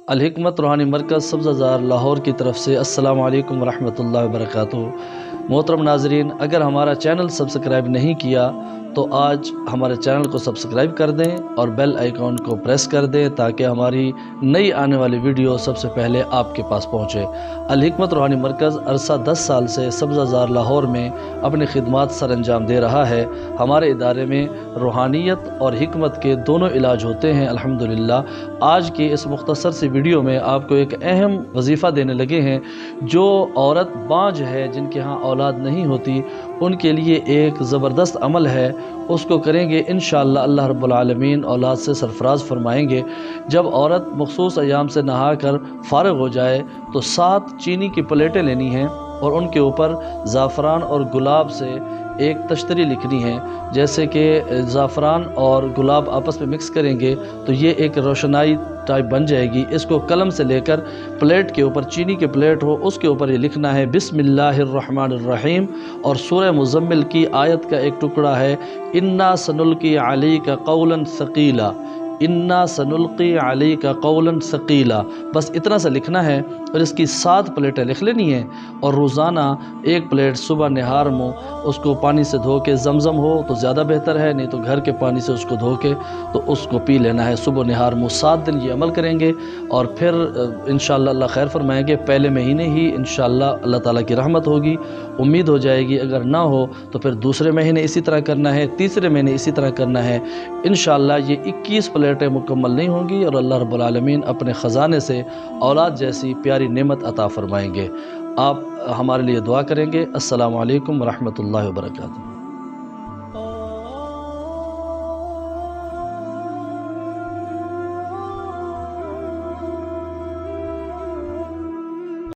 الحکمت روحانی مرکز سبزہ زار لاہور کی طرف سے السلام علیکم ورحمۃ اللہ وبرکاتہ۔ محترم ناظرین، اگر ہمارا چینل سبسکرائب نہیں کیا تو آج ہمارے چینل کو سبسکرائب کر دیں اور بیل آئیکن کو پریس کر دیں تاکہ ہماری نئی آنے والی ویڈیو سب سے پہلے آپ کے پاس پہنچے۔ الحکمت روحانی مرکز عرصہ 10 سال سے سبزہ زار لاہور میں اپنی خدمات سر انجام دے رہا ہے۔ ہمارے ادارے میں روحانیت اور حکمت کے دونوں علاج ہوتے ہیں الحمدللہ۔ آج کی اس مختصر سی ویڈیو میں آپ کو ایک اہم وظیفہ دینے لگے ہیں۔ جو عورت بانجھ ہے، جن کے ہاں اولاد نہیں ہوتی، ان کے لیے ایک زبردست عمل ہے، اس کو کریں گے انشاءاللہ اللہ رب العالمین اولاد سے سرفراز فرمائیں گے۔ جب عورت مخصوص ایام سے نہا کر فارغ ہو جائے تو 7 چینی کی پلیٹیں لینی ہیں اور ان کے اوپر زعفران اور گلاب سے ایک تشتری لکھنی ہے۔ جیسے کہ زعفران اور گلاب آپس میں مکس کریں گے تو یہ ایک روشنائی ٹائپ بن جائے گی۔ اس کو قلم سے لے کر پلیٹ کے اوپر، چینی کے پلیٹ ہو، اس کے اوپر یہ لکھنا ہے بسم اللہ الرحمن الرحیم، اور سورہ مزمل کی آیت کا ایک ٹکڑا ہے انا سنلقی علیک قولا ثقیلا، انا سنلقی علیک قولا ثقیلا، بس اتنا سا لکھنا ہے اور اس کی 7 پلیٹیں لکھ لینی ہیں، اور روزانہ ایک پلیٹ صبح نہار میں اس کو پانی سے دھو کے، زمزم ہو تو زیادہ بہتر ہے، نہیں تو گھر کے پانی سے اس کو دھو کے تو اس کو پی لینا ہے صبح نہار میں۔ 7 دن یہ عمل کریں گے اور پھر انشاءاللہ اللہ خیر فرمائیں گے۔ پہلے مہینے ہی انشاءاللہ اللہ تعالیٰ کی رحمت ہوگی، امید ہو جائے گی۔ اگر نہ ہو تو پھر دوسرے مہینے اسی طرح کرنا ہے، تیسرے مہینے اسی طرح کرنا ہے۔ انشاءاللہ یہ 21 پلیٹیں مکمل نہیں ہوں گی اور اللہ رب العالمین اپنے خزانے سے اولاد جیسی پیاری نعمت عطا فرمائیں گے۔ آپ ہمارے لیے دعا کریں گے۔ السلام علیکم ورحمۃ اللہ وبرکاتہ۔